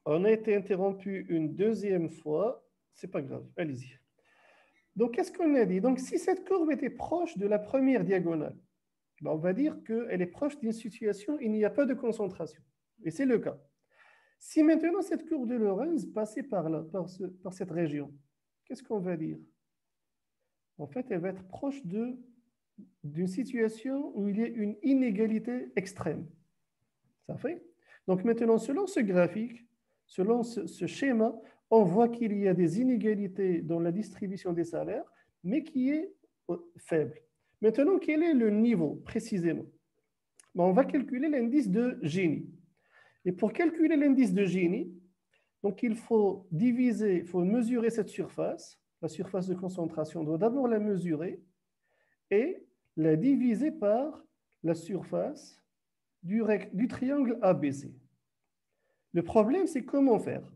On a été interrompu une deuxième fois. C'est pas grave, allez-y. Donc, qu'est-ce qu'on a dit? Donc, si cette courbe était proche de la première diagonale, ben, on va dire qu'elle est proche d'une situation où il n'y a pas de concentration. Et c'est le cas. Si maintenant cette courbe de Lorentz passait par là, par cette région, qu'est-ce qu'on va dire? En fait, elle va être proche d'une situation où il y a une inégalité extrême. Ça fait? Donc maintenant, selon ce graphique, selon ce schéma, on voit qu'il y a des inégalités dans la distribution des salaires, mais qui est faible. Maintenant, quel est le niveau précisément? Ben, on va calculer l'indice de Gini. Et pour calculer l'indice de Gini, donc il faut diviser, il faut mesurer cette surface. La surface de concentration, on doit d'abord la mesurer et la diviser par la surface du triangle ABC. Le problème, c'est comment faire.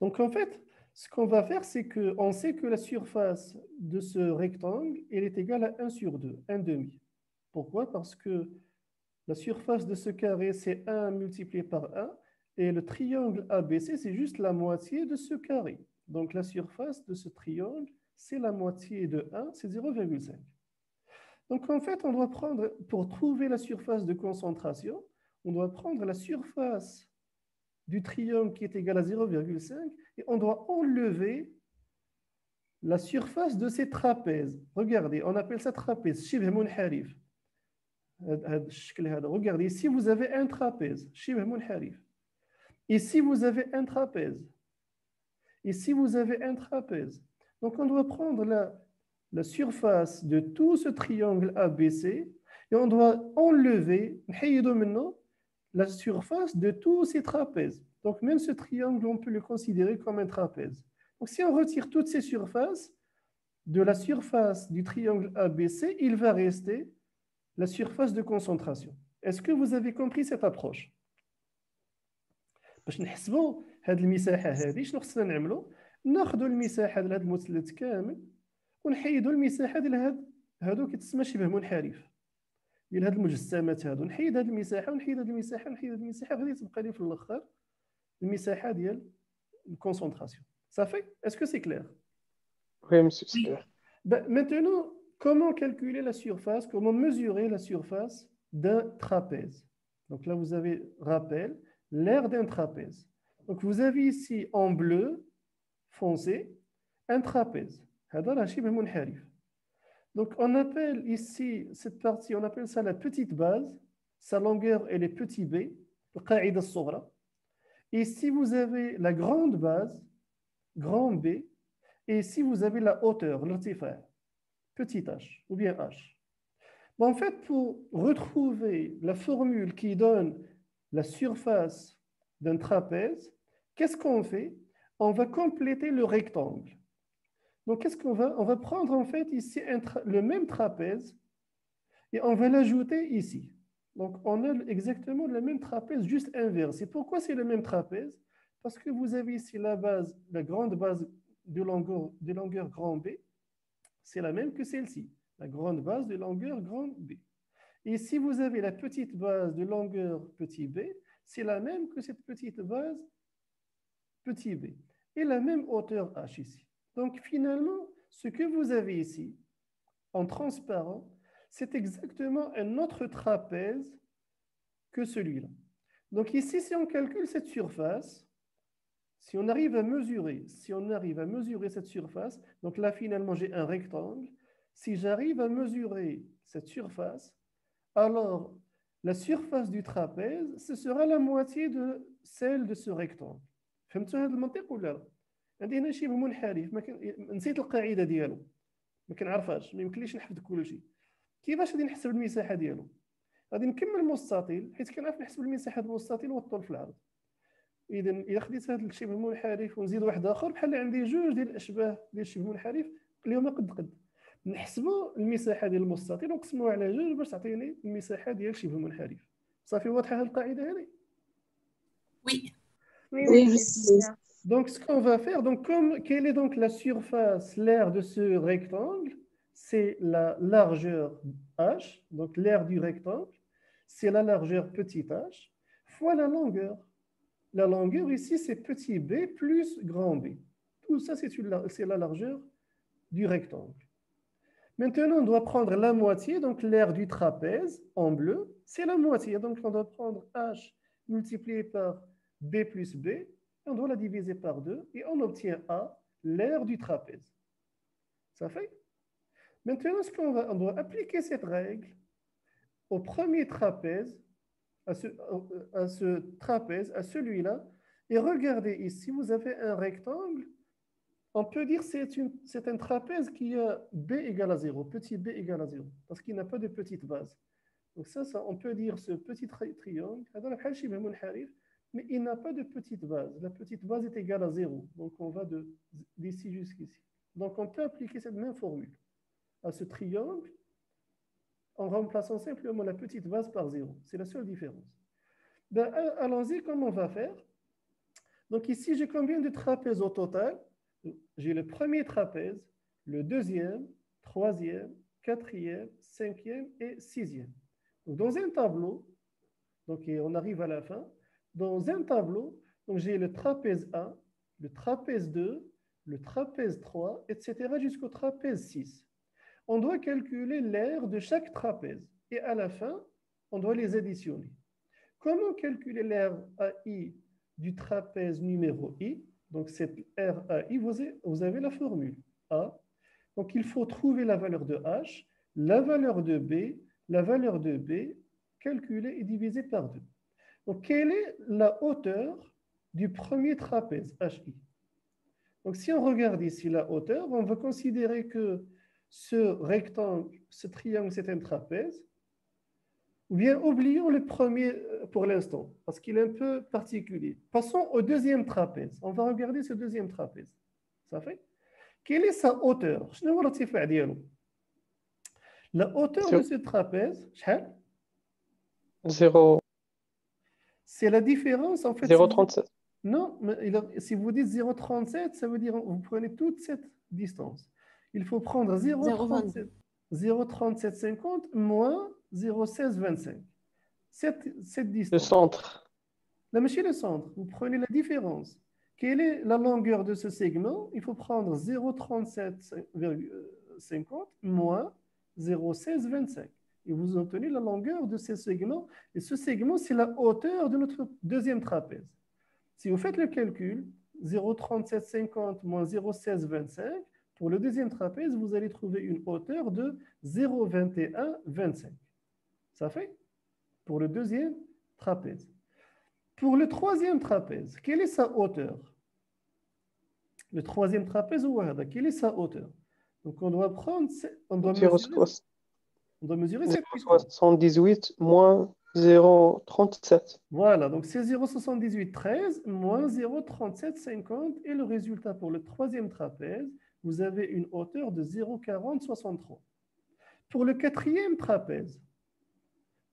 Donc en fait, ce qu'on va faire, c'est qu'on sait que la surface de ce rectangle, elle est égale à 1 sur 2, 1 demi. Pourquoi? Parce que la surface de ce carré, c'est 1 multiplié par 1, et le triangle ABC, c'est juste la moitié de ce carré. Donc la surface de ce triangle, c'est la moitié de 1, c'est 0,5. Donc en fait, on doit prendre, pour trouver la surface de concentration, on doit prendre la surface du triangle qui est égale à 0,5 et on doit enlever la surface de ces trapèzes. Regardez, on appelle ça trapèze, شبه منحرف. Regardez, ici vous avez un trapèze, شبه منحرف. Ici vous avez un trapèze. Ici vous avez un trapèze. Donc on doit prendre la surface de tout ce triangle ABC et on doit enlever la surface de tous ces trapèzes. Donc même ce triangle, on peut le considérer comme un trapèze. Donc si on retire toutes ces surfaces, de la surface du triangle ABC, il va rester la surface de concentration. Est-ce que vous avez compris cette approche? باش نحسبوا هذه المساحه هذه شنو خصنا نعملوا؟ ناخذوا المساحه ديال هذا المثلث كامل ونحيدوا المساحه ديال هادو كتسمى شبه منحرف ديال هاد المجسمات هادو. نحيد هاد المساحه ونحيد هاد المساحه ونحيد هاد المساحه غادي تبقى لي في الاخر المساحه ديال الكونسونطراسيون. صافي؟ est-ce que c'est clair? Oui, monsieur, c'est Oui. clair. Maintenant, comment calculer la surface, comment mesurer la surface d'un trapèze? Donc là, vous avez, rappel, l'aire d'un trapèze. Donc vous avez ici en bleu foncé un trapèze. Donc on appelle ici cette partie, on appelle ça la petite base. Sa longueur elle est petit b. Ici vous avez la grande base, grand B. Et ici vous avez la hauteur, l'irtifa', petit h ou bien h. Bon, en fait, pour retrouver la formule qui donne la surface d'un trapèze, qu'est-ce qu'on fait? On va compléter le rectangle. Donc, qu'est-ce qu'on va? On va prendre en fait ici le même trapèze et on va l'ajouter ici. Donc, on a exactement le même trapèze, juste inverse. Et pourquoi c'est le même trapèze? Parce que vous avez ici la base, la grande base de longueur grand B, c'est la même que celle-ci, la grande base de longueur grand B. Et si vous avez la petite base de longueur petit b, c'est la même que cette petite base petit b. Et la même hauteur h ici. Donc finalement, ce que vous avez ici, en transparent, c'est exactement un autre trapèze que celui-là. Donc ici, si on calcule cette surface, si on arrive à mesurer cette surface, donc là finalement j'ai un rectangle, si j'arrive à mesurer cette surface, alors la surface du trapèze, ce sera la moitié de celle de ce rectangle. فهمتوا هذا المنطق ولا لا؟ عندي هنا شبه منحرف، نسيت القاعده ديالو، ما كنعرفهاش، ما يمكنليش نحفظ كل شيء. كيفاش غادي نحسب المساحه ديالو؟ غادي نكمل مستطيل حيت كنعرف نحسب المساحه ديال المستطيل والطول في العرض. اذا خديت هذا الشبه منحرف ونزيد واحد اخر بحال عندي جوج ديال الاشباه ديال الشبه منحرف اليوم قد نحسبوا المساحه ديال المستطيل ونقسموها على جوج باش تعطيني المساحه ديال شبه منحرف. صافي واضحه هذه القاعده هذه؟ Oui. Oui, Oui, oui, je c'est sais. bien. Donc ce qu'on va faire, donc quelle est donc la surface, l'aire de ce rectangle? C'est la largeur h, donc l'aire du rectangle, c'est la largeur petit h fois la longueur. La longueur ici, c'est petit b plus grand B. Tout ça, c'est la largeur du rectangle. Maintenant, on doit prendre la moitié, donc l'aire du trapèze en bleu, c'est la moitié. Donc, on doit prendre h multiplié par b plus b, et on doit la diviser par 2, et on obtient a, l'aire du trapèze. Ça fait? Maintenant, on doit appliquer cette règle au premier trapèze, à ce trapèze, à celui-là, et regardez ici, vous avez un rectangle. On peut dire que c'est un trapèze qui a b égale à 0, petit b égale à 0, parce qu'il n'a pas de petite base. Donc ça, on peut dire ce petit triangle, mais il n'a pas de petite base. La petite base est égale à 0. Donc on va d'ici jusqu'ici. Donc on peut appliquer cette même formule à ce triangle en remplaçant simplement la petite base par 0. C'est la seule différence. Ben, allons-y, comment on va faire? Donc ici, j'ai combien de trapèzes au total? J'ai le premier trapèze, le deuxième, troisième, quatrième, cinquième et sixième. Donc dans un tableau, donc on arrive à la fin, dans un tableau, j'ai le trapèze 1, le trapèze 2, le trapèze 3, etc. jusqu'au trapèze 6. On doit calculer l'aire de chaque trapèze et à la fin, on doit les additionner. Comment calculer l'aire AI du trapèze numéro I? Donc, cette RAI, vous avez la formule A. Donc, il faut trouver la valeur de H, la valeur de B, la valeur de B, calculée et divisée par 2. Donc, quelle est la hauteur du premier trapèze HI? Donc, si on regarde ici la hauteur, on va considérer que ce rectangle, ce triangle, c'est un trapèze. Ou bien oublions le premier pour l'instant, parce qu'il est un peu particulier. Passons au deuxième trapèze. On va regarder ce deuxième trapèze. Ça fait? Quelle est sa hauteur? La hauteur de ce trapèze, 0, c'est la différence en fait. 0,37. Non, mais si vous dites 0,37, ça veut dire que vous prenez toute cette distance. Il faut prendre 0,3750 moins 0,1625. Cette distance. Le centre. Là, monsieur le centre, vous prenez la différence. Quelle est la longueur de ce segment? Il faut prendre 0,3750 moins 0,1625. Et vous obtenez la longueur de ce segment. Et ce segment, c'est la hauteur de notre deuxième trapèze. Si vous faites le calcul, 0,3750 moins 0,1625, pour le deuxième trapèze, vous allez trouver une hauteur de 0,2125. Ça fait? Pour le deuxième trapèze. Pour le troisième trapèze, quelle est sa hauteur? Le troisième trapèze, quelle est sa hauteur? Donc on doit prendre, on doit mesurer cette distance. 0,78 moins 0,37. Voilà, donc c'est 0,7813 moins 0,3750 et le résultat pour le troisième trapèze, vous avez une hauteur de 0,4063. Pour le quatrième trapèze,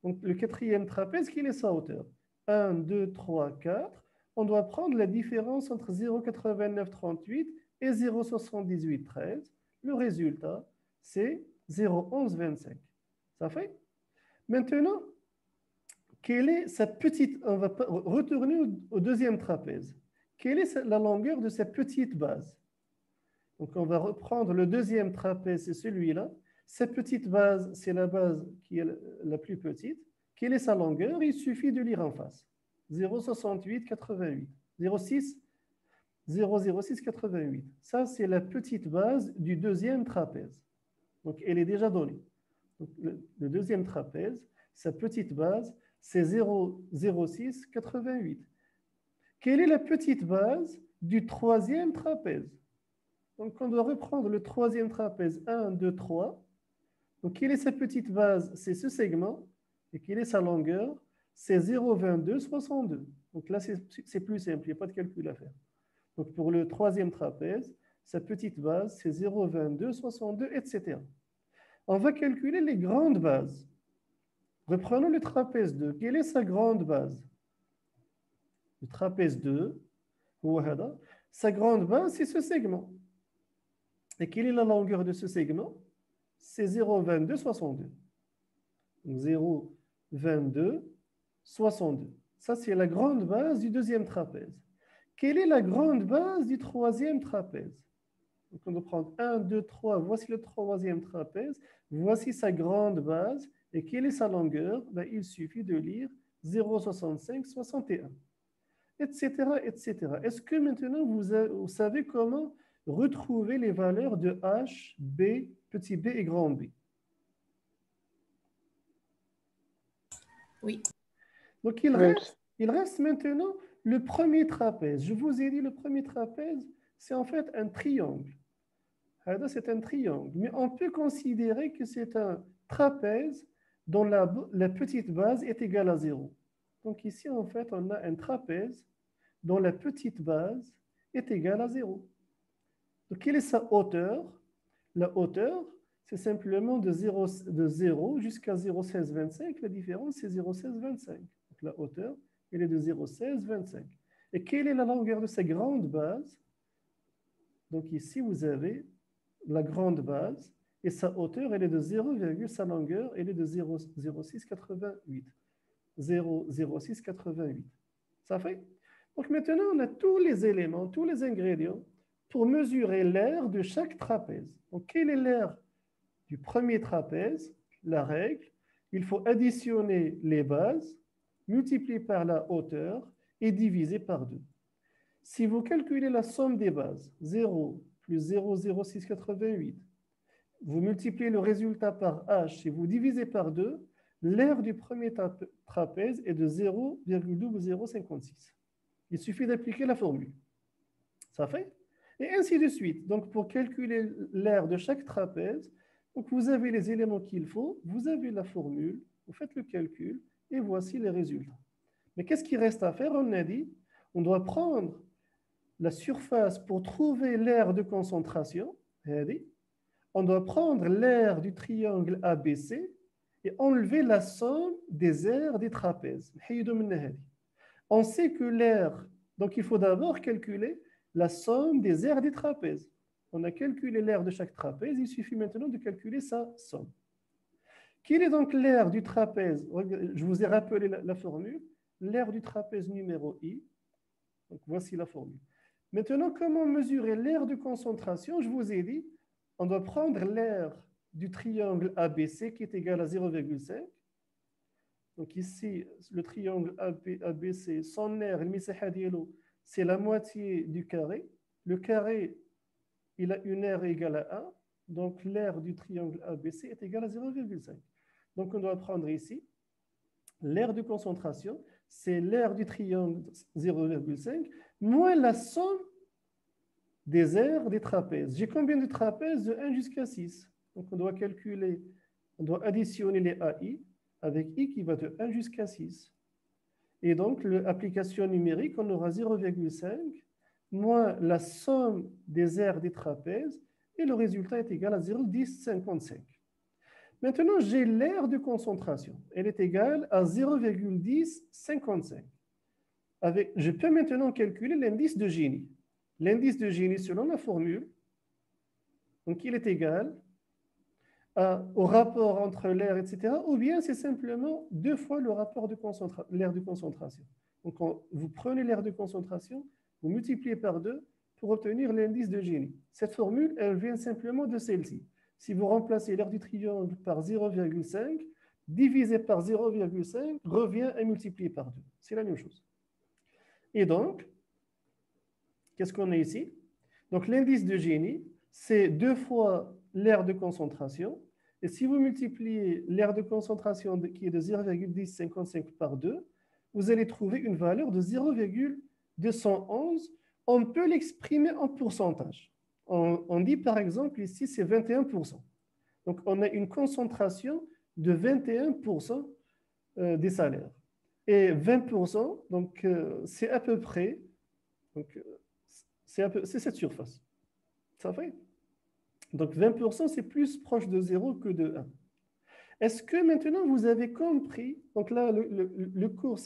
donc le quatrième trapèze, quelle est sa hauteur? 1, 2, 3, 4. On doit prendre la différence entre 0,8938 et 0,7813. Le résultat, c'est 0,1125. Ça fait? Maintenant, quelle est sa petite... On va retourner au deuxième trapèze. Quelle est la longueur de sa petite base? Donc, on va reprendre le deuxième trapèze, c'est celui-là. Sa petite base, c'est la base qui est la plus petite. Quelle est sa longueur? Il suffit de lire en face. 0,6888. 0,0688. Ça, c'est la petite base du deuxième trapèze. Donc, elle est déjà donnée. Donc, le deuxième trapèze, sa petite base, c'est 0,0688. Quelle est la petite base du troisième trapèze? Donc, on doit reprendre le troisième trapèze. 1, 2, 3. Donc, quelle est sa petite base? C'est ce segment. Et quelle est sa longueur? C'est 0,2262. Donc là, c'est plus simple. Il n'y a pas de calcul à faire. Donc, pour le troisième trapèze, sa petite base, c'est 0,2262, etc. On va calculer les grandes bases. Reprenons le trapèze 2. Quelle est sa grande base? Le trapèze 2, sa grande base, c'est ce segment. Et quelle est la longueur de ce segment? C'est 0,2262. 0,2262. Ça, c'est la grande base du deuxième trapèze. Quelle est la grande base du troisième trapèze? Donc, on va prendre 1, 2, 3. Voici le troisième trapèze. Voici sa grande base. Et quelle est sa longueur? Ben, il suffit de lire 0,65, 61, etc., etc. Est-ce que maintenant vous savez comment retrouver les valeurs de H, B, petit b et grand B? Oui. Donc, Oui. il reste maintenant le premier trapèze. Je vous ai dit, le premier trapèze, c'est en fait un triangle. C'est un triangle. Mais on peut considérer que c'est un trapèze dont la petite base est égale à 0. Donc ici, en fait, on a un trapèze dont la petite base est égale à 0. Donc, quelle est sa hauteur? La hauteur, c'est simplement de 0 jusqu'à 0,1625. La différence, c'est 0,1625. Donc, la hauteur, elle est de 0,1625. Et quelle est la longueur de sa grande base? Donc, ici, vous avez la grande base et sa hauteur, elle est de 0, sa longueur, elle est de 0,0688. 0,0688. Ça fait? Donc, maintenant, on a tous les éléments, tous les ingrédients pour mesurer l'aire de chaque trapèze. Donc, quelle est l'aire du premier trapèze? La règle, il faut additionner les bases, multiplier par la hauteur et diviser par 2. Si vous calculez la somme des bases, 0 plus 0,0688, vous multipliez le résultat par H et vous divisez par 2, l'aire du premier trapèze est de 0,0056. Il suffit d'appliquer la formule. Ça fait? Et ainsi de suite. Donc, pour calculer l'aire de chaque trapèze, donc vous avez les éléments qu'il faut, vous avez la formule, vous faites le calcul, et voici les résultats. Mais qu'est-ce qui reste à faire? On a dit, on doit prendre la surface pour trouver l'aire de concentration. On doit prendre l'aire du triangle ABC et enlever la somme des aires des trapèzes. On sait que l'aire, donc il faut d'abord calculer la somme des aires des trapèzes. On a calculé l'aire de chaque trapèze, il suffit maintenant de calculer sa somme. Quelle est donc l'aire du trapèze? Je vous ai rappelé la formule. L'aire du trapèze numéro I. Donc voici la formule. Maintenant, comment mesurer l'aire de concentration? Je vous ai dit, on doit prendre l'aire du triangle ABC qui est égal à 0,5. Donc ici, le triangle ABC, son aire, c'est la moitié du carré. Le carré, il a une aire égale à 1. Donc l'aire du triangle ABC est égale à 0,5. Donc on doit prendre ici l'aire de concentration, c'est l'aire du triangle 0,5 moins la somme des aires des trapèzes. J'ai combien de trapèzes? De 1 jusqu'à 6. Donc on doit calculer, on doit additionner les AI avec I qui va de 1 jusqu'à 6. Et donc l'application numérique, on aura 0,5 moins la somme des aires des trapèzes et le résultat est égal à 0,1055. Maintenant, j'ai l'aire de concentration. Elle est égale à 0,1055. Je peux maintenant calculer l'indice de Gini. L'indice de Gini, selon la formule, donc il est égal au rapport entre l'air, etc., ou bien c'est simplement 2 fois le rapport de l'aire de concentration. Donc vous prenez l'aire de concentration, vous multipliez par 2 pour obtenir l'indice de Gini. Cette formule, elle vient simplement de celle-ci. Si vous remplacez l'aire du triangle par 0,5, divisé par 0,5 revient à multiplier par 2. C'est la même chose. Et donc, qu'est-ce qu'on a ici? Donc l'indice de Gini, c'est 2 fois l'aire de concentration. Et si vous multipliez l'aire de concentration qui est de 0,1055 par 2, vous allez trouver une valeur de 0,211. On peut l'exprimer en pourcentage. On dit par exemple ici, c'est 21%. Donc on a une concentration de 21% des salaires. Et 20%, donc c'est à peu près, c'est cette surface. Ça fait? Donc 20%, c'est plus proche de 0 que de 1. Est-ce que maintenant vous avez compris? Donc là, le cours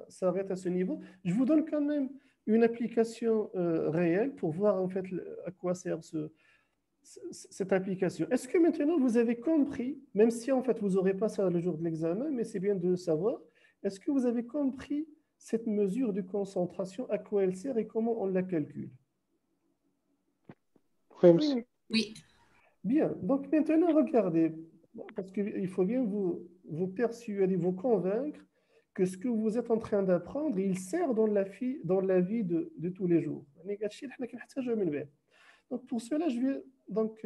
s'arrête à ce niveau. Je vous donne quand même une application réelle pour voir en fait à quoi sert cette application. Est-ce que maintenant vous avez compris, même si en fait vous n'aurez pas ça le jour de l'examen, mais c'est bien de le savoir, Est-ce que vous avez compris cette mesure de concentration, à quoi elle sert et comment on la calcule? Oui, monsieur. Oui. Bien, donc maintenant, regardez, parce qu'il faut bien vous persuader, vous convaincre que ce que vous êtes en train d'apprendre, il sert dans la vie de tous les jours. Donc pour cela, je vais donc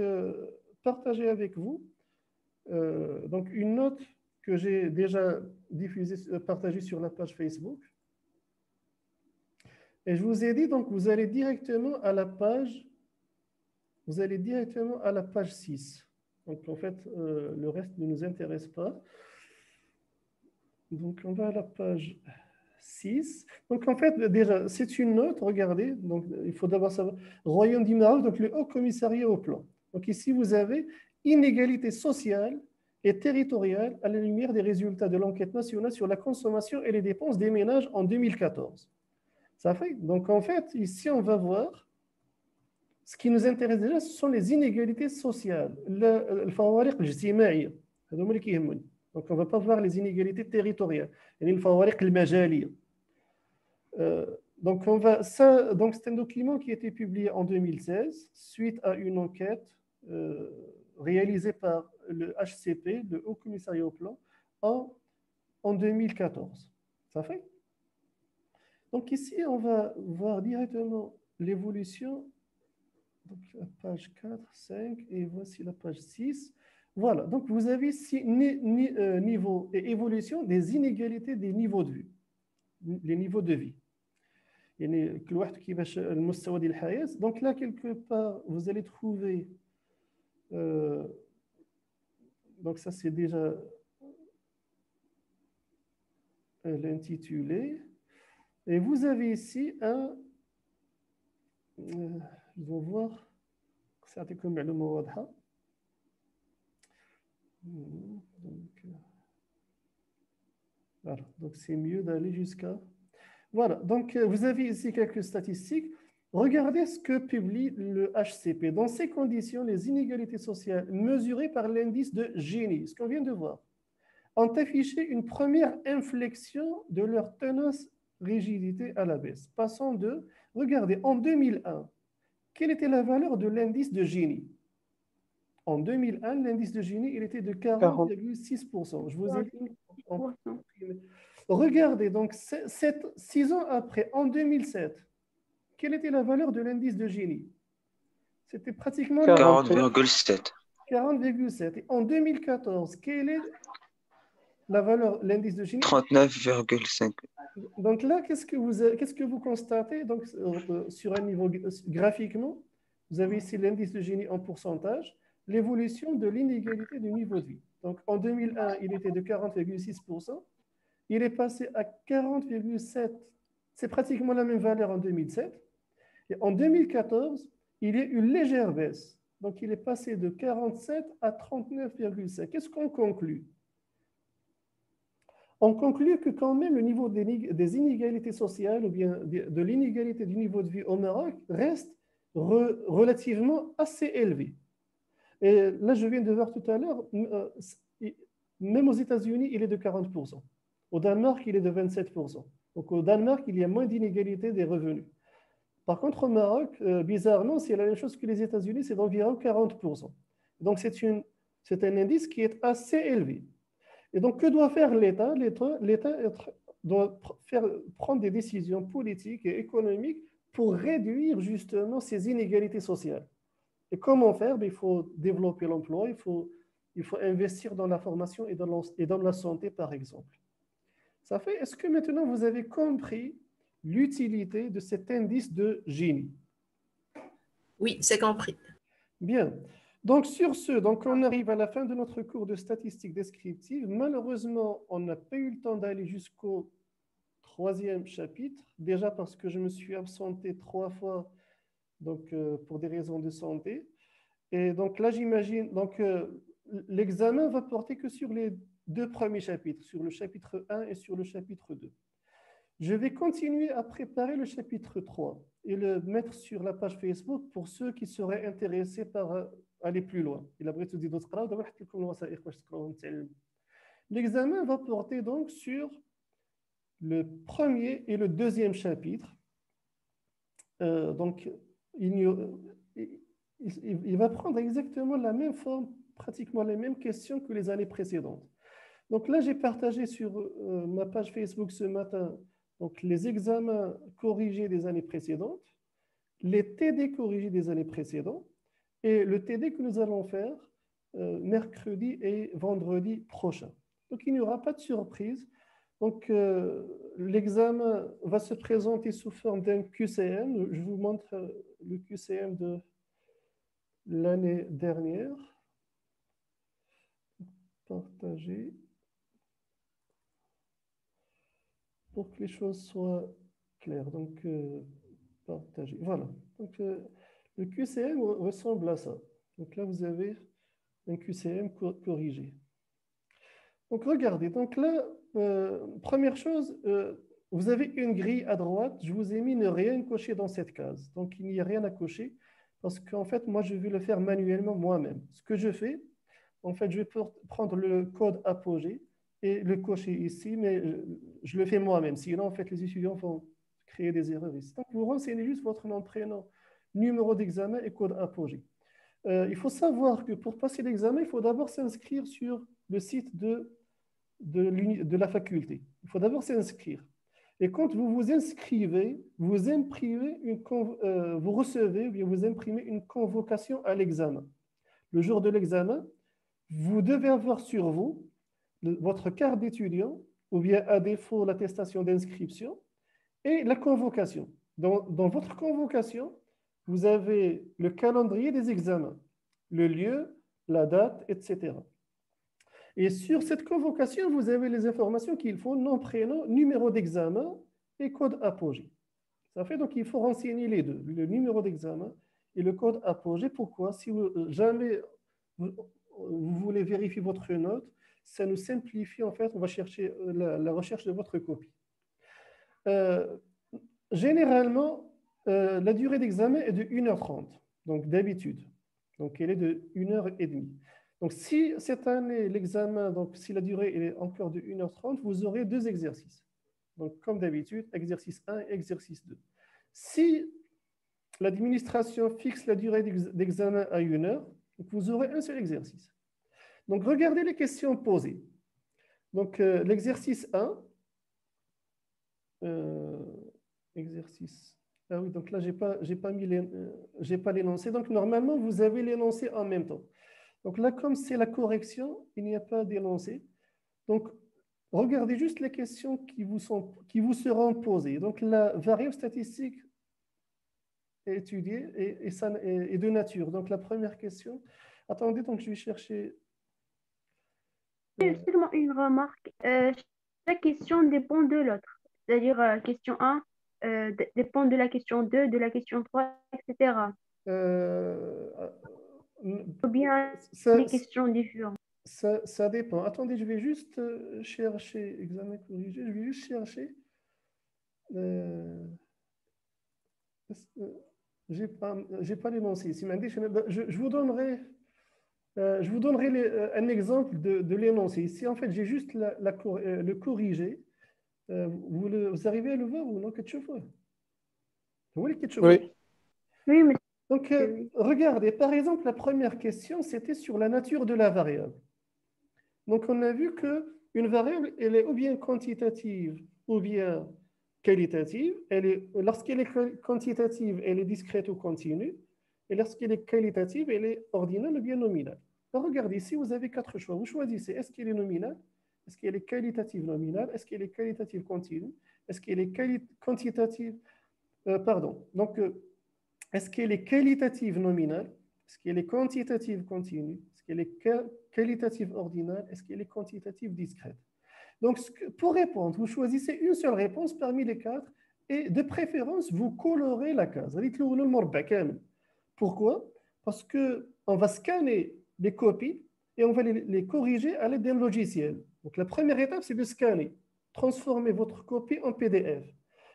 partager avec vous donc une note que j'ai déjà partagée sur la page Facebook. Et je vous ai dit, donc vous allez directement à la page 6. Donc en fait, le reste ne nous intéresse pas. Donc on va à la page 6. Donc en fait, déjà, c'est une note, regardez. Donc il faut d'abord savoir, Royaume du Maroc, donc le Haut Commissariat au Plan. Donc ici, vous avez inégalité sociale et territoriale à la lumière des résultats de l'enquête nationale sur la consommation et les dépenses des ménages en 2014. Ça fait. Donc en fait, ici, on va voir, ce qui nous intéresse déjà, ce sont les inégalités sociales. الفوارق الاجتماعية. هذوما اللي كيهموني. Donc on ne va pas voir les inégalités territoriales. يعني الفوارق المجالية. Donc, donc, c'est un document qui a été publié en 2016 suite à une enquête réalisée par le HCP, le Haut Commissariat au Plan, en 2014. Ça fait? Donc ici, on va voir directement l'évolution. Donc la page 4, 5 et voici la page 6. Voilà, donc vous avez ici niveau et évolution des inégalités des niveaux de vie. Les niveaux de vie. يعني كل واحد كيفاش المستوى ديال الحياة. Donc là quelque part vous allez trouver donc ça c'est déjà l'intitulé et vous avez ici un ils vont voir سأعطيكم معلومة واضحة. Voilà, donc c'est mieux d'aller jusqu'à. Voilà, donc vous avez ici quelques statistiques. Regardez ce que publie le HCP. Dans ces conditions, les inégalités sociales mesurées par l'indice de Gini, ce qu'on vient de voir, ont affiché une première inflexion de leur tenace rigidité à la baisse, passant de, regardez, en 2001, quelle était la valeur de l'indice de Gini? En 2001, l'indice de Gini, il était de 40,6%. Je vous ai dit. Regardez, donc 6 ans après, en 2007, quelle était la valeur de l'indice de Gini? C'était pratiquement 40,7. 40,7. Et en 2014, quelle est la valeur, l'indice de Gini? 39,5. Donc là, qu'est-ce que vous constatez? Donc, sur un niveau graphiquement, vous avez ici l'indice de Gini en pourcentage, l'évolution de l'inégalité du niveau de vie. Donc en 2001, il était de 40,6%. Il est passé à 40,7%. C'est pratiquement la même valeur en 2007. Et en 2014, il y a une légère baisse. Donc, il est passé de 47 à 39,5. Qu'est-ce qu'on conclut? On conclut que quand même le niveau des inégalités sociales ou bien de l'inégalité du niveau de vie au Maroc reste relativement assez élevé. Et là, je viens de voir tout à l'heure, même aux États-Unis, il est de 40%. Au Danemark, il est de 27%. Donc au Danemark, il y a moins d'inégalité des revenus. Par contre, au Maroc, bizarrement, c'est la même chose que les États-Unis, c'est d'environ 40%. Donc c'est un indice qui est assez élevé. Et donc, que doit faire l'État? L'État doit prendre des décisions politiques et économiques pour réduire justement ces inégalités sociales. Et comment faire? Il faut développer l'emploi, il faut investir dans la formation et dans la santé, par exemple. Ça fait, est-ce que maintenant vous avez compris l'utilité de cet indice de Gini? Oui, c'est compris. Bien. Donc, sur ce, donc on arrive à la fin de notre cours de statistique descriptive. Malheureusement, on n'a pas eu le temps d'aller jusqu'au 3e chapitre, déjà parce que je me suis absenté 3 fois donc, pour des raisons de santé. Et donc là, j'imagine, donc l'examen va porter que sur les 2 premiers chapitres, sur le chapitre 1 et sur le chapitre 2. Je vais continuer à préparer le chapitre 3 et le mettre sur la page Facebook pour ceux qui seraient intéressés par aller plus loin. L'examen va porter donc sur le premier et le deuxième chapitre. Donc, il va prendre exactement la même forme, pratiquement les mêmes questions que les années précédentes. Donc là, j'ai partagé sur ma page Facebook ce matin donc, les examens corrigés des années précédentes, les TD corrigés des années précédentes et le TD que nous allons faire mercredi et vendredi prochain. Donc, il n'y aura pas de surprise. Donc, l'examen va se présenter sous forme d'un QCM. Je vous montre le QCM de l'année dernière. Partager. Pour que les choses soient claires. Donc, partager. Voilà. Donc, le QCM ressemble à ça. Donc là, vous avez un QCM corrigé. Donc, regardez. Donc là, première chose, vous avez une grille à droite. Je vous ai mis ne rien cocher dans cette case. Donc, il n'y a rien à cocher parce qu'en fait, moi, je vais le faire manuellement moi-même. Ce que je fais, en fait, je vais prendre le code apogée et le cocher ici, mais je le fais moi-même. Sinon, en fait, les étudiants vont créer des erreurs ici. Donc, vous renseignez juste votre nom, prénom, numéro d'examen et code apogée. Il faut savoir que pour passer l'examen, il faut d'abord s'inscrire sur le site de la faculté. Il faut d'abord s'inscrire. Et quand vous vous inscrivez, vous imprimez vous recevez ou bien vous imprimez une convocation à l'examen. Le jour de l'examen, vous devez avoir sur vous votre carte d'étudiant ou bien à défaut l'attestation d'inscription et la convocation. Dans votre convocation, vous avez le calendrier des examens, le lieu, la date, etc. Et sur cette convocation, vous avez les informations qu'il faut, nom, prénom, numéro d'examen et code apogée. Ça fait donc il faut renseigner les deux, le numéro d'examen et le code apogée. Pourquoi? Si jamais vous voulez vérifier votre note, ça nous simplifie en fait, on va chercher la recherche de votre copie. Généralement, la durée d'examen est de 1h30, donc d'habitude. Donc elle est de 1h30. Donc si cette année, l'examen, donc si la durée est encore de 1h30, vous aurez 2 exercices. Donc comme d'habitude, exercice 1 et exercice 2. Si l'administration fixe la durée d'examen à 1 heure, vous aurez un seul exercice. Donc regardez les questions posées. Donc l'exercice 1, exercice. Ah oui, donc là, j'ai pas l'énoncé. Donc normalement, vous avez l'énoncé en même temps. Donc là, comme c'est la correction, il n'y a pas d'énoncé. Donc, regardez juste les questions qui vous seront posées. Donc, la variable statistique est étudiée et de nature. Donc, la première question. Attendez, donc je vais chercher. Seulement une remarque. Chaque question dépend de l'autre. C'est-à-dire, question 1 dépend de la question 2, de la question 3, etc. Ou bien des questions différentes. Ça dépend. Attendez, je vais juste chercher examen corrigé. Je vais juste chercher. J'ai pas l'énoncé ici. Je vous donnerai, un exemple de l'énoncé. Ici, en fait, j'ai juste le corrigé. Vous arrivez à le voir ou non? Oui. Oui, mais Donc, regardez, par exemple, la première question, c'était sur la nature de la variable. Donc, on a vu qu'une variable, elle est ou bien quantitative ou bien qualitative. Lorsqu'elle est quantitative, elle est discrète ou continue. Et lorsqu'elle est qualitative, elle est ordinale ou bien nominale. Alors, regardez, ici, vous avez 4 choix. Vous choisissez, est-ce qu'elle est nominale? Est-ce qu'elle est qualitative nominale? Est-ce qu'elle est qualitative continue? Est-ce qu'elle est quantitative? Donc, est-ce qu'elle est qualitative nominale? Est-ce qu'elle est quantitative continue? Est-ce qu'elle est qualitative ordinale? Est-ce qu'elle est quantitative discrète? Donc, pour répondre, vous choisissez une seule réponse parmi les 4 et de préférence, vous colorez la case. Pourquoi? Parce qu'on va scanner les copies et on va les corriger à l'aide d'un logiciel. Donc, la première étape, c'est de scanner, transformer votre copie en PDF.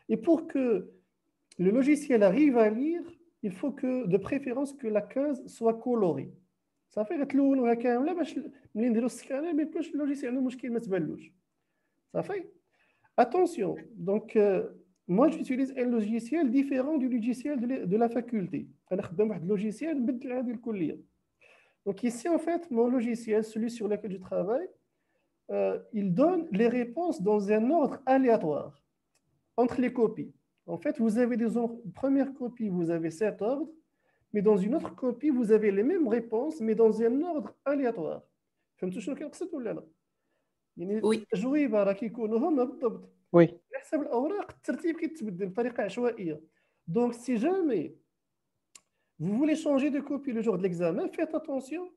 Et pour que le logiciel arrive à lire, il faut que, de préférence, que la case soit colorée. Ça fait que le كامله باش ملي نديرو السكانر ما يكونش اللوجيسيال عنده مشكل ما تبانلوش. صافي. Attention, donc moi j'utilise un logiciel différent du logiciel de la faculté. أنا خدام واحد logiciel بدل هذه الكلية. Donc ici en fait mon logiciel, celui sur lequel je travaille, il donne les réponses dans un ordre aléatoire entre les copies. En fait, vous avez des ordres. Première copie, vous avez cet ordre, mais dans une autre copie, vous avez les mêmes réponses, mais dans un ordre aléatoire. فهمتوا شنو كنقصد ولا لا؟ يعني Oui. التجويبه راه كيكونوا هما بالضبط. Oui. على حسب الاوراق الترتيب كيتبدل بطريقه عشوائيه. Donc si jamais vous voulez changer de copie le jour de l'examen, faites attention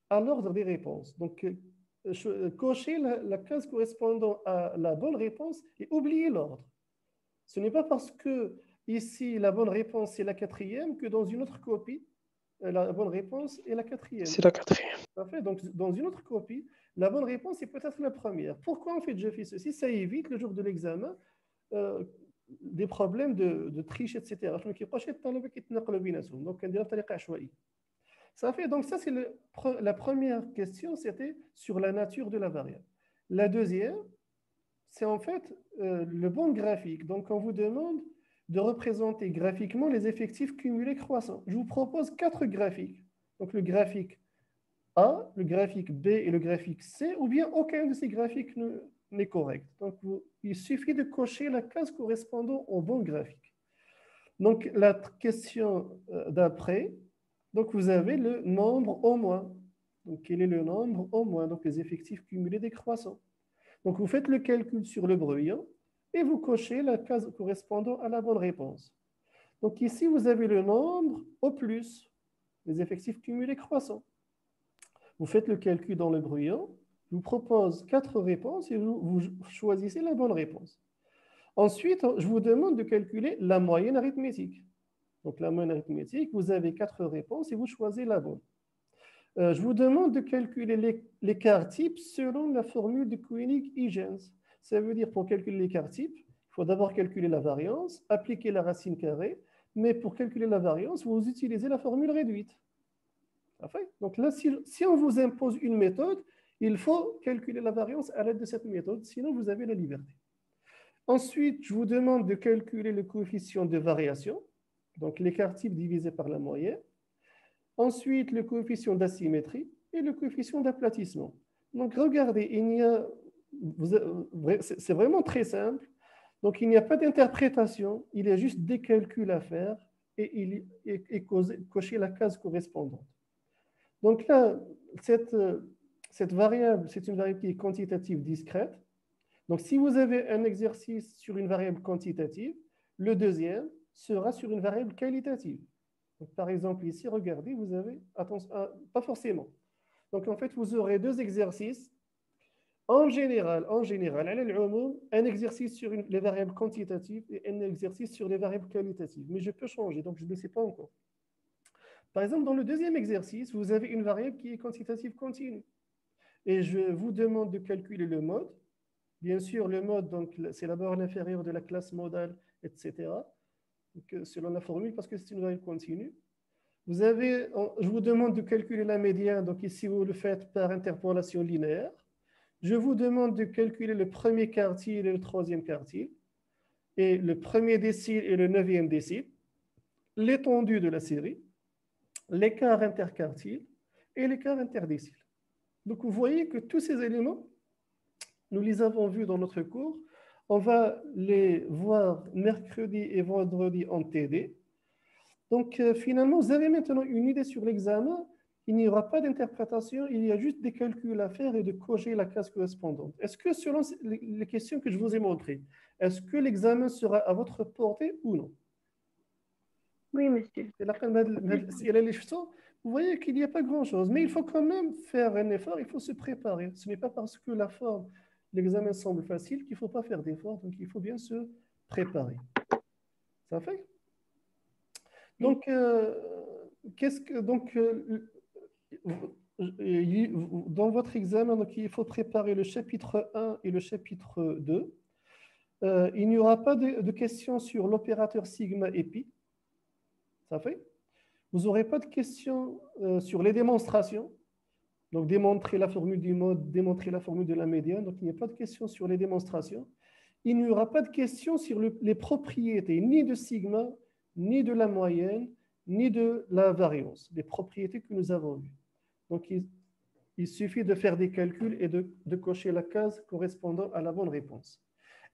à l'ordre des réponses. Donc cochez la case correspondant à la bonne réponse et oubliez l'ordre. Ce n'est pas parce que ici la bonne réponse est la quatrième que dans une autre copie, la bonne réponse est la quatrième. C'est la quatrième. Parfait. Donc dans une autre copie, la bonne réponse est peut-être la première. Pourquoi en fait je fais ceci? Ça évite le jour de l'examen des problèmes de triche, etc. Donc ça fait, donc ça c'est la première question, c'était sur la nature de la variable. La deuxième, c'est en fait le bon graphique. Donc on vous demande de représenter graphiquement les effectifs cumulés croissants. Je vous propose 4 graphiques. Donc le graphique A, le graphique B et le graphique C, ou bien aucun de ces graphiques n'est correct. Donc il suffit de cocher la case correspondant au bon graphique. Donc la question d'après, donc vous avez le nombre au moins. Donc quel est le nombre au moins? Donc les effectifs cumulés décroissants. Donc vous faites le calcul sur le brouillon et vous cochez la case correspondant à la bonne réponse. Donc ici vous avez le nombre au plus, les effectifs cumulés croissants. Vous faites le calcul dans le brouillon, je vous propose 4 réponses et vous choisissez la bonne réponse. Ensuite, je vous demande de calculer la moyenne arithmétique. Donc la moyenne arithmétique, vous avez 4 réponses et vous choisissez la bonne. Je vous demande de calculer l'écart type selon la formule de Koenig-Huygens. Ça veut dire pour calculer l'écart type, il faut d'abord calculer la variance, appliquer la racine carrée, mais pour calculer la variance, vous utilisez la formule réduite. Donc là, si on vous impose une méthode, il faut calculer la variance à l'aide de cette méthode, sinon vous avez la liberté. Ensuite, je vous demande de calculer le coefficient de variation, donc l'écart type divisé par la moyenne. Ensuite, le coefficient d'asymétrie et le coefficient d'aplatissement. Donc regardez, c'est vraiment très simple. Donc il n'y a pas d'interprétation, il y a juste des calculs à faire et cocher la case correspondante. Donc là, cette variable, c'est une variable qui est quantitative discrète. Donc si vous avez un exercice sur une variable quantitative, le deuxième sera sur une variable qualitative. Donc, par exemple, ici, regardez, vous avez, attention, pas forcément. Donc en fait, vous aurez 2 exercices. En général, un exercice sur les variables quantitatives et un exercice sur les variables qualitatives. Mais je peux changer, donc je ne le sais pas encore. Par exemple, dans le deuxième exercice, vous avez une variable qui est quantitative continue. Et je vous demande de calculer le mode. Bien sûr, le mode, c'est la borne inférieure de la classe modale, etc. Donc, selon la formule, parce que c'est une variable continue. Je vous demande de calculer la médiane. Donc ici, vous le faites par interpolation linéaire. Je vous demande de calculer le premier quartile et le troisième quartile, et le premier décile et le 9e décile, l'étendue de la série, l'écart interquartile et l'écart interdécile. Donc vous voyez que tous ces éléments, nous les avons vus dans notre cours. On va les voir mercredi et vendredi en TD. Donc finalement, vous avez maintenant une idée sur l'examen. Il n'y aura pas d'interprétation, il y a juste des calculs à faire et de cocher la case correspondante. Est-ce que selon les questions que je vous ai montrées, est-ce que l'examen sera à votre portée ou non? Oui, monsieur. Vous voyez qu'il n'y a pas grand-chose, mais il faut quand même faire un effort, il faut se préparer. Ce n'est pas parce que l'examen semble facile qu'il ne faut pas faire d'effort, donc il faut bien se préparer. Ça fait? Donc, dans votre examen, donc, il faut préparer le chapitre 1 et le chapitre 2. Il n'y aura pas de questions sur l'opérateur sigma et pi. Ça fait? Vous n'aurez pas de questions sur les démonstrations. Donc, démontrer la formule du mode, démontrer la formule de la médiane. Donc, il n'y a pas de questions sur les démonstrations. il n'y aura pas de question sur les propriétés, ni de sigma, ni de la moyenne, ni de la variance, les propriétés que nous avons vues. Donc, il suffit de faire des calculs et de cocher la case correspondant à la bonne réponse.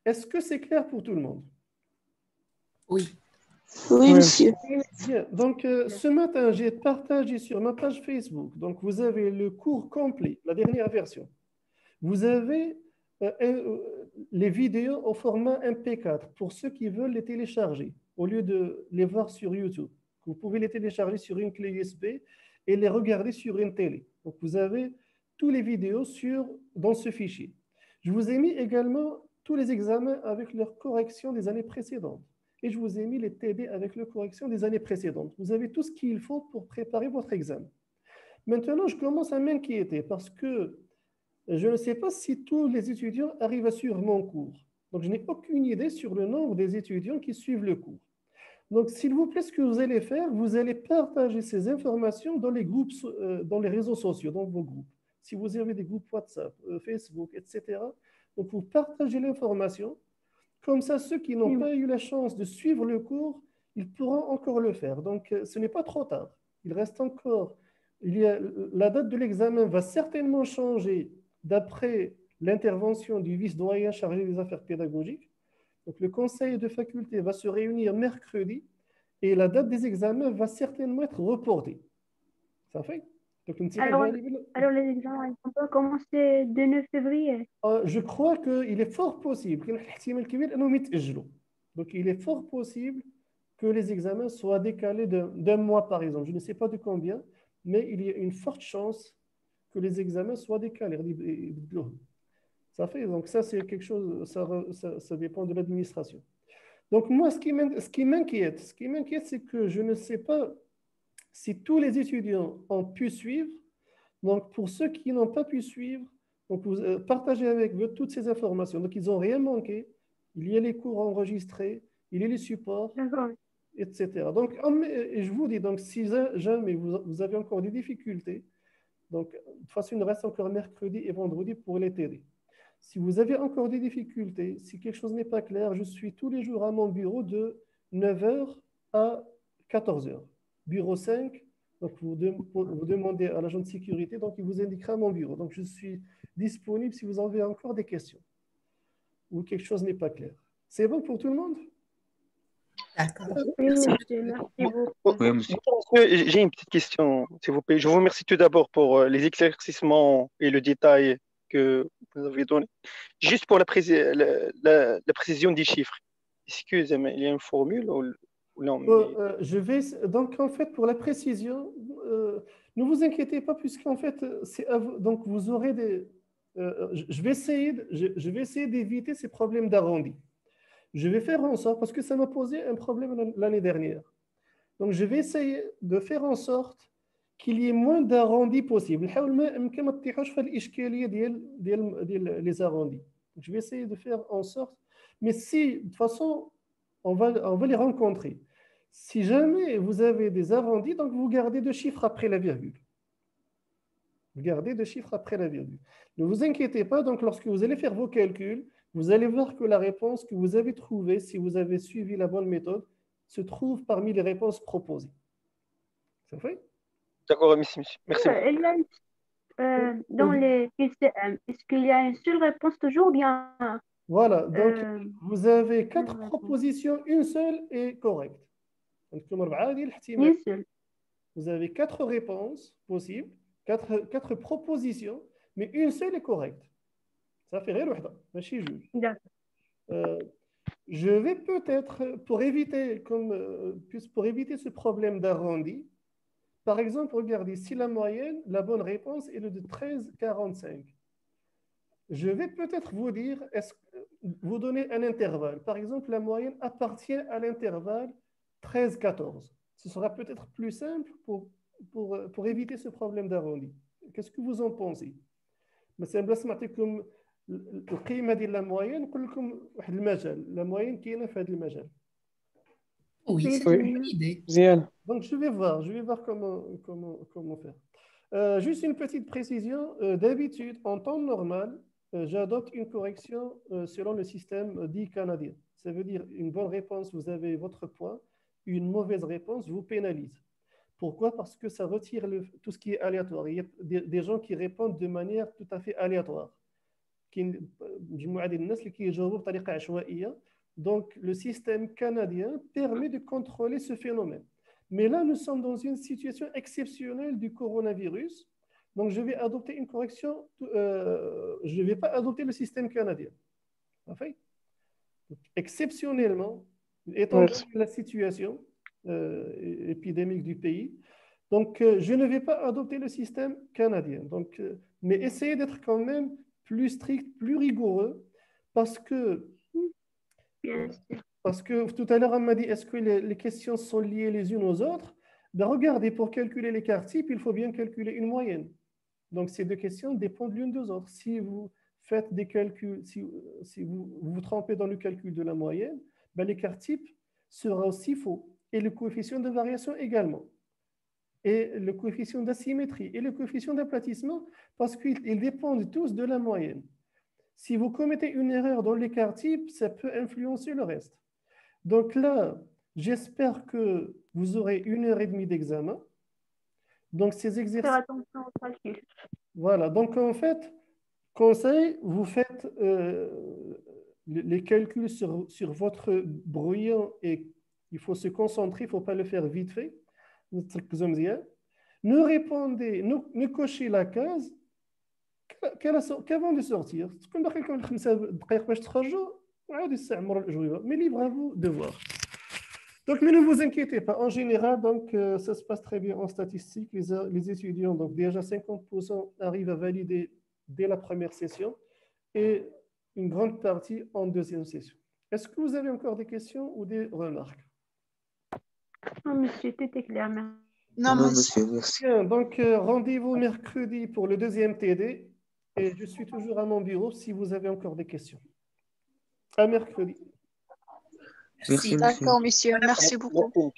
Est-ce que c'est clair pour tout le monde? Oui. Oui, monsieur. Bien. Donc, ce matin, j'ai partagé sur ma page Facebook. Donc, vous avez le cours complet, la dernière version. Vous avez les vidéos au format MP4 pour ceux qui veulent les télécharger au lieu de les voir sur YouTube. Vous pouvez les télécharger sur une clé USB et les regarder sur une télé. Donc, vous avez tous les vidéos dans ce fichier. Je vous ai mis également tous les examens avec leur correction des années précédentes. Et je vous ai mis les TD avec leur correction des années précédentes. Vous avez tout ce qu'il faut pour préparer votre examen. Maintenant, je commence à m'inquiéter parce que je ne sais pas si tous les étudiants arrivent à suivre mon cours. Donc, je n'ai aucune idée sur le nombre des étudiants qui suivent le cours. Donc, s'il vous plaît, ce que vous allez faire, vous allez partager ces informations dans les groupes, dans les réseaux sociaux, dans vos groupes. Si vous avez des groupes WhatsApp, Facebook, etc., donc vous partagez l'information. Comme ça, ceux qui n'ont pas eu la chance de suivre le cours, ils pourront encore le faire. Donc, ce n'est pas trop tard. Il reste encore. La date de l'examen va certainement changer d'après l'intervention du vice-doyen chargé des affaires pédagogiques. Donc, le conseil de faculté va se réunir mercredi et la date des examens va certainement être reportée. Ça fait? Donc, alors les examens, ils vont pas commencer le 9 février. Je crois qu'il est fort possible. Donc, il est fort possible que les examens soient décalés d'un mois, par exemple. Je ne sais pas de combien, mais il y a une forte chance que les examens soient décalés. Ça fait, donc ça, c'est quelque chose, ça dépend de l'administration. Donc, moi, ce qui m'inquiète, c'est que je ne sais pas si tous les étudiants ont pu suivre. Donc, pour ceux qui n'ont pas pu suivre, donc vous partagez avec eux toutes ces informations. Donc, ils n'ont rien manqué. Il y a les cours enregistrés, il y a les supports, etc. Donc, et je vous dis, donc, si jamais vous avez encore des difficultés, donc, de toute façon, il nous reste encore mercredi et vendredi pour les TD. Si vous avez encore des difficultés, si quelque chose n'est pas clair, je suis tous les jours à mon bureau de 9h à 14h. Bureau 5, donc vous demandez à l'agent de sécurité, donc il vous indiquera mon bureau. Donc je suis disponible si vous avez encore des questions ou quelque chose n'est pas clair. C'est bon pour tout le monde? D'accord. Oui, monsieur, merci beaucoup. Oui, monsieur. J'ai une petite question, s'il vous plaît. Je vous remercie tout d'abord pour les éclaircissements et le détail que vous avez donné. Juste pour la précision des chiffres. Excusez-moi, il y a une formule ou non? Donc, en fait, pour la précision, ne vous inquiétez pas, puisqu'en fait, donc vous aurez des. Je vais essayer d'éviter ces problèmes d'arrondi. Je vais faire en sorte, parce que ça m'a posé un problème l'année dernière. Donc, je vais essayer de faire en sorte qu'il y ait moins d'arrondis possible. Les arrondis. Je vais essayer de faire en sorte. Mais si, de toute façon, on va les rencontrer. Si jamais vous avez des arrondis, donc vous gardez 2 chiffres après la virgule. Vous gardez 2 chiffres après la virgule. Ne vous inquiétez pas, donc lorsque vous allez faire vos calculs, vous allez voir que la réponse que vous avez trouvée, si vous avez suivi la bonne méthode, se trouve parmi les réponses proposées. Ça fait? D'accord, merci. Dans les QCM, est-ce qu'il y a une seule réponse toujours ou bien Voilà, donc vous avez 4 propositions, une seule est correcte. Donc, une seule. vous avez 4 réponses possibles, 4 propositions, mais une seule est correcte. Ça fait rien, machine juge. Je vais peut-être, pour éviter ce problème d'arrondi, par exemple, regardez, si la moyenne, la bonne réponse est de 13,45. Je vais peut-être vous dire, vous donner un intervalle. Par exemple, la moyenne appartient à l'intervalle 13-14. Ce sera peut-être plus simple pour éviter ce problème d'arrondi. Qu'est-ce que vous en pensez? مثلا بلا سمعتكم القيمه ديال لا موين نقول لكم واحد المجال لا موين كاينه في هذا المجال. Oui, c'est une idée. Donc je vais voir comment faire. Juste une petite précision. D'habitude, en temps normal, j'adopte une correction selon le système dit canadien. Ça veut dire une bonne réponse, vous avez votre point. Une mauvaise réponse vous pénalise. Pourquoi? Parce que ça retire tout ce qui est aléatoire. Il y a des gens qui répondent de manière tout à fait aléatoire. Donc, le système canadien permet de contrôler ce phénomène. Mais là, nous sommes dans une situation exceptionnelle du coronavirus. Donc, je vais adopter une correction. Je ne vais pas adopter le système canadien. Parfait. Exceptionnellement, étant donné la situation épidémique du pays, donc je ne vais pas adopter le système canadien. Donc, mais essayez d'être quand même plus strict, plus rigoureux, parce que tout à l'heure, on m'a dit, est-ce que les questions sont liées les unes aux autres? Ben, regardez, pour calculer l'écart type, il faut bien calculer une moyenne. Donc, ces deux questions dépendent l'une des autres. Si vous faites des calculs, si vous vous trompez dans le calcul de la moyenne, ben, l'écart type sera aussi faux. Et le coefficient de variation également. Et le coefficient d'asymétrie et le coefficient d'aplatissement, parce qu'ils dépendent tous de la moyenne. Si vous commettez une erreur dans l'écart type, ça peut influencer le reste. Donc là, j'espère que vous aurez 1h30 d'examen. Donc ces exercices... Faire attention au calcul. Voilà, donc en fait, conseil, vous faites les calculs sur votre brouillon et il faut se concentrer, il ne faut pas le faire vite fait. Ne répondez, ne cochez la case qu'avant de sortir. Mais libre à vous de voir. Donc, mais ne vous inquiétez pas. En général, donc, ça se passe très bien en statistique. Les étudiants, donc déjà 50% arrivent à valider dès la première session et une grande partie en deuxième session. Est-ce que vous avez encore des questions ou des remarques? Non, monsieur, tout est clair. Merci. Non, monsieur, merci. Bien, donc, rendez-vous mercredi pour le deuxième TD. Et je suis toujours à mon bureau si vous avez encore des questions. À mercredi. Merci, monsieur. D'accord, monsieur. Merci beaucoup.